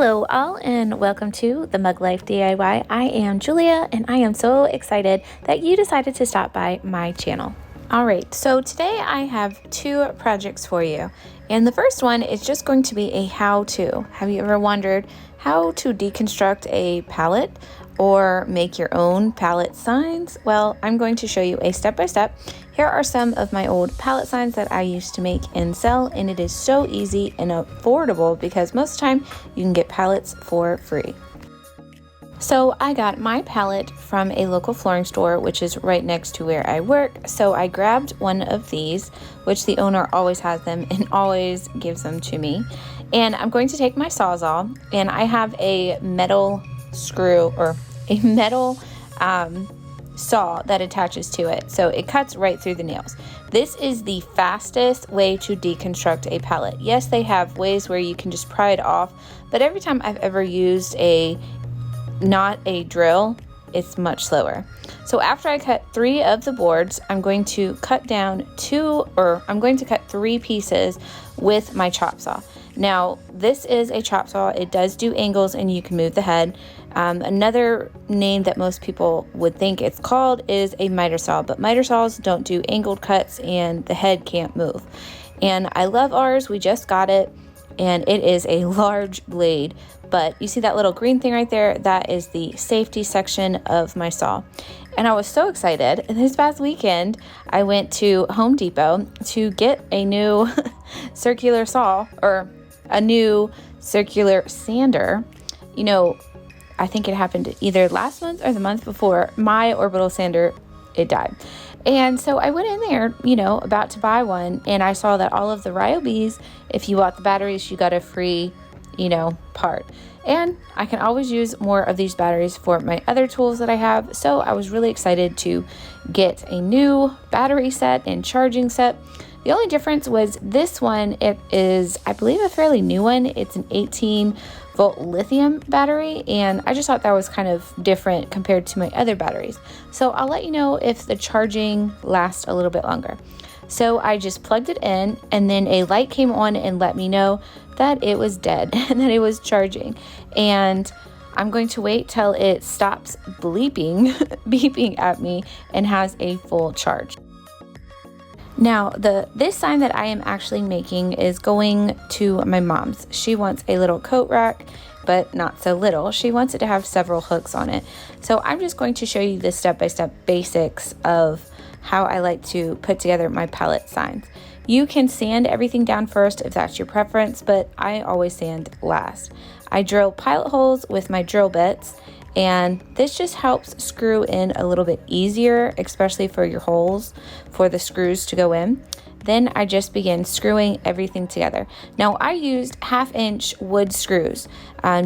Hello all and welcome to the Mug Life DIY. I am Julia and I am so excited that you decided to stop by my channel. Alright, so today I have two projects for you, and the first one is just going to be a how-to. Have you ever wondered how to deconstruct a pallet or make your own pallet signs? Well, I'm going to show you a step-by-step. Here are some of my old pallet signs that I used to make and sell, and it is so easy and affordable because most of the time you can get pallets for free. So I got my pallet from a local flooring store, which is right next to where I work. So I grabbed one of these, which the owner always has them and always gives them to me. And I'm going to take my Sawzall, and I have a metal screw or a metal saw that attaches to it, so it cuts right through the nails. This is the fastest way to deconstruct a pallet. Yes, they have ways where you can just pry it off, but every time I've ever used not a drill, it's much slower. So after I cut 3 of the boards, I'm going to cut down 3 pieces with my chop saw. Now, this is a chop saw. It does do angles and you can move the head. Another name that most people would think it's called is a miter saw, but miter saws don't do angled cuts and the head can't move. And I love ours. We just got it and it is a large blade, but you see that little green thing right there? That is the safety section of my saw. And I was so excited. This past weekend, I went to Home Depot to get a new circular saw, or a new circular sander. You know, I think it happened either last month or the month before. My orbital sander, it died. And so I went in there, about to buy one, and I saw that all of the Ryobis, if you bought the batteries, you got a free, part. And I can always use more of these batteries for my other tools that I have. So I was really excited to get a new battery set and charging set. The only difference was this one, it is, I believe, a fairly new one. It's an 18-volt lithium battery, and I just thought that was kind of different compared to my other batteries. So I'll let you know if the charging lasts a little bit longer. So I just plugged it in, and then a light came on and let me know that it was dead and that it was charging. And I'm going to wait till it stops beeping at me and has a full charge. Now, this sign that I am actually making is going to my mom's. She wants a little coat rack, but not so little. She wants it to have several hooks on it. So I'm just going to show you the step-by-step basics of how I like to put together my pallet signs. You can sand everything down first if that's your preference, but I always sand last. I drill pilot holes with my drill bits, and this just helps screw in a little bit easier, especially for your holes for the screws to go in. Then I just begin screwing everything together. Now I used 1/2-inch wood screws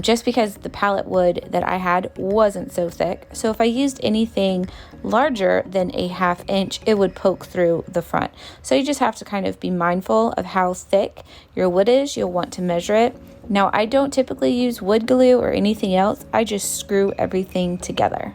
just because the pallet wood that I had wasn't so thick. So if I used anything larger than a 1/2 inch, it would poke through the front. So you just have to kind of be mindful of how thick your wood is. You'll want to measure it. Now I don't typically use wood glue or anything else. I just screw everything together.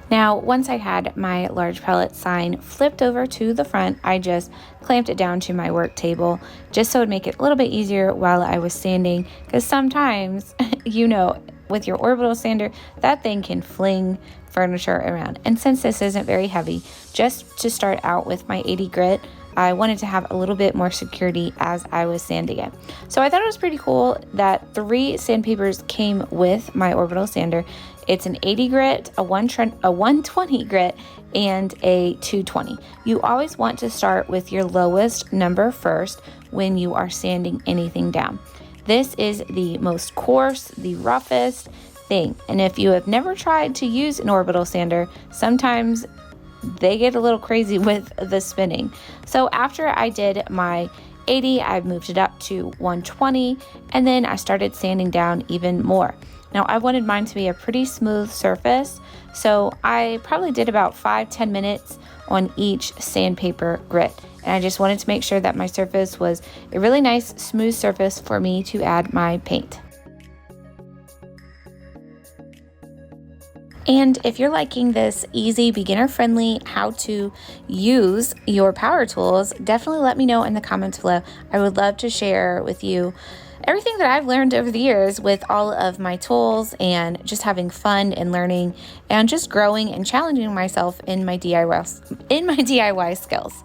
Now, once I had my large pallet sign flipped over to the front, I just clamped it down to my work table just so it would make it a little bit easier while I was sanding, because sometimes, with your orbital sander, that thing can fling furniture around. And since this isn't very heavy, just to start out with my 80 grit, I wanted to have a little bit more security as I was sanding it. So I thought it was pretty cool that 3 sandpapers came with my orbital sander. It's an 80 grit, a 120 grit, and a 220. You always want to start with your lowest number first when you are sanding anything down. This is the most coarse, the roughest thing. And if you have never tried to use an orbital sander, sometimes they get a little crazy with the spinning. So after I did my 80, I moved it up to 120, and then I started sanding down even more. Now I wanted mine to be a pretty smooth surface, so I probably did about 5-10 minutes on each sandpaper grit. And I just wanted to make sure that my surface was a really nice smooth surface for me to add my paint. And if you're liking this easy, beginner-friendly how to use your power tools, definitely let me know in the comments below. I would love to share with you everything that I've learned over the years with all of my tools and just having fun and learning and just growing and challenging myself in my DIY skills.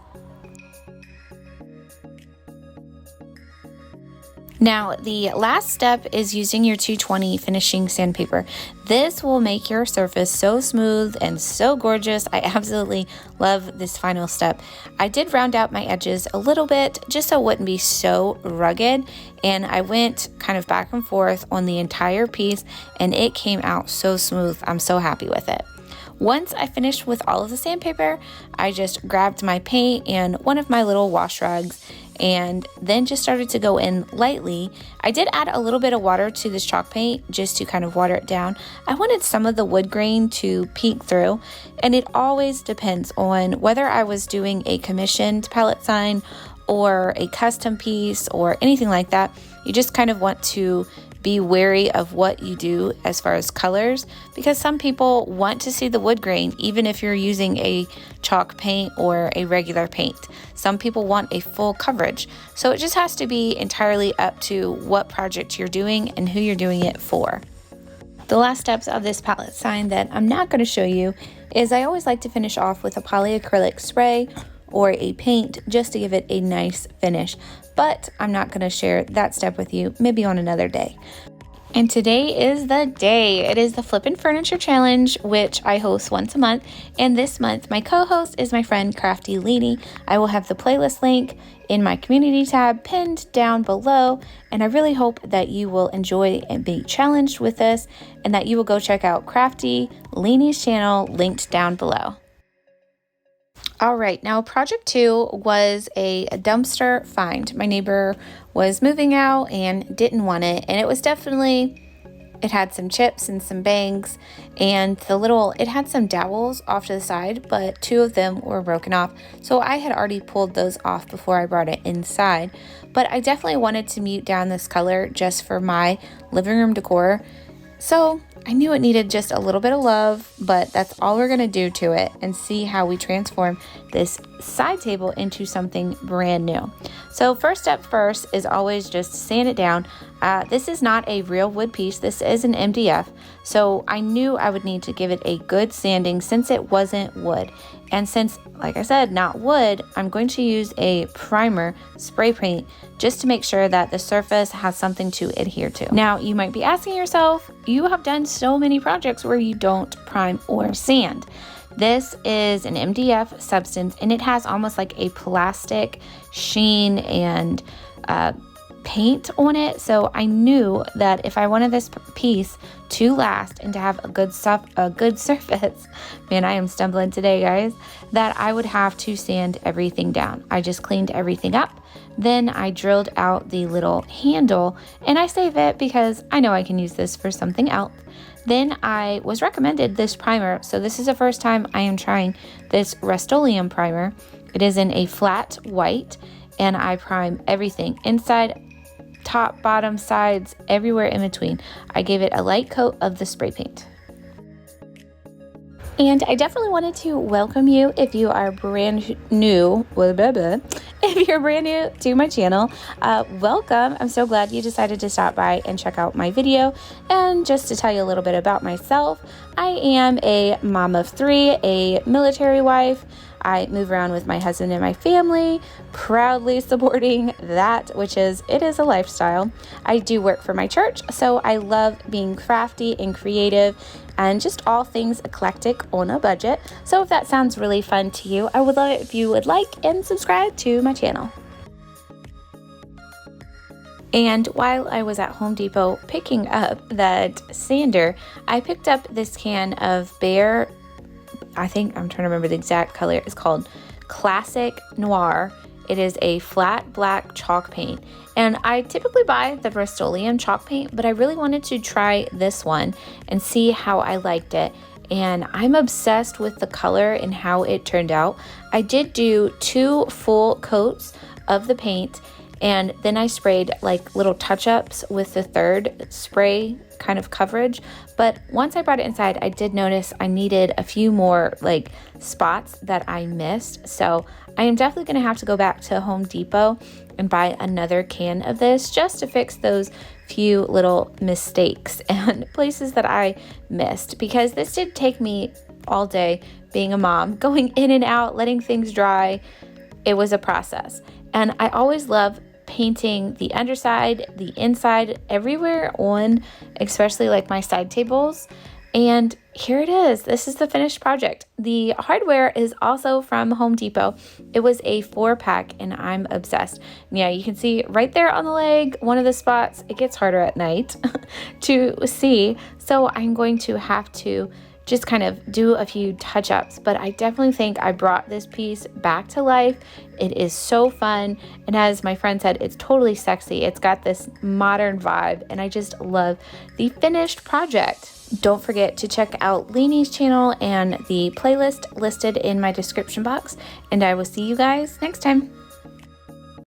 Now, the last step is using your 220 finishing sandpaper. This will make your surface so smooth and so gorgeous. I absolutely love this final step. I did round out my edges a little bit just so it wouldn't be so rugged, and I went kind of back and forth on the entire piece and it came out so smooth. I'm so happy with it. Once I finished with all of the sandpaper, I just grabbed my paint and one of my little wash rags and then just started to go in lightly. I did add a little bit of water to this chalk paint just to kind of water it down. I wanted some of the wood grain to peek through, and it always depends on whether I was doing a commissioned pallet sign or a custom piece or anything like that. You just kind of want to be wary of what you do as far as colors, because some people want to see the wood grain even if you're using a chalk paint or a regular paint. Some people want a full coverage. So it just has to be entirely up to what project you're doing and who you're doing it for. The last steps of this palette sign that I'm not going to show you is I always like to finish off with a polyacrylic spray or a paint just to give it a nice finish. But I'm not going to share that step with you, maybe on another day. And today is the day. It is the Flippin Furniture Challenge, which I host once a month. And this month, my co-host is my friend KRAFTY Leeny. I will have the playlist link in my community tab pinned down below. And I really hope that you will enjoy and be challenged with this, and that you will go check out KRAFTY Leeny's channel linked down below. All right, now project 2 was a dumpster find. My neighbor was moving out and didn't want it, and it was definitely, it had some chips and some bangs, and it had some dowels off to the side, but 2 of them were broken off. So I had already pulled those off before I brought it inside, but I definitely wanted to mute down this color just for my living room decor. So I knew it needed just a little bit of love, but that's all we're gonna do to it and see how we transform this side table into something brand new. So first step first is always just sand it down. This is not a real wood piece, this is an MDF. So I knew I would need to give it a good sanding since it wasn't wood. And since, like I said, not wood, I'm going to use a primer spray paint just to make sure that the surface has something to adhere to. Now, you might be asking yourself, you have done so many projects where you don't prime or sand. This is an MDF substance, and it has almost like a plastic sheen and paint on it. So I knew that if I wanted this piece to last and to have a good surface, man, I am stumbling today, guys, that I would have to sand everything down. I just cleaned everything up. Then I drilled out the little handle, and I save it because I know I can use this for something else. Then I was recommended this primer. So this is the first time I am trying this Rust-Oleum primer. It is in a flat white, and I prime everything inside, top, bottom, sides, everywhere in between. I gave it a light coat of the spray paint. And I definitely wanted to welcome you if you are brand new, if you're brand new to my channel, welcome. I'm so glad you decided to stop by and check out my video. And just to tell you a little bit about myself, I am a mom of 3, a military wife. I move around with my husband and my family, proudly supporting that, it is a lifestyle. I do work for my church, so I love being crafty and creative and just all things eclectic on a budget. So if that sounds really fun to you, I would love it if you would like and subscribe to my channel. And while I was at Home Depot picking up that sander, I picked up this can of I'm trying to remember the exact color. It's called Classic Noir. It is a flat black chalk paint. And I typically buy the Rust-Oleum chalk paint, but I really wanted to try this one and see how I liked it. And I'm obsessed with the color and how it turned out. I did do 2 full coats of the paint, and then I sprayed like little touch-ups with the 3rd spray kind of coverage. But once I brought it inside, I did notice I needed a few more like spots that I missed. So I am definitely going to have to go back to Home Depot and buy another can of this just to fix those few little mistakes and places that I missed, because this did take me all day being a mom, going in and out, letting things dry. It was a process. And I always love painting the underside, the inside, everywhere on, especially like my side tables. And here it is. This is the finished project. The hardware is also from Home Depot. It was a 4-pack and I'm obsessed. Yeah, you can see right there on the leg, one of the spots. It gets harder at night to see. So I'm going to have to just kind of do a few touch-ups, but I definitely think I brought this piece back to life. It is so fun, and as my friend said, it's totally sexy. It's got this modern vibe, and I just love the finished project. Don't forget to check out Leeny's channel and the playlist listed in my description box, and I will see you guys next time.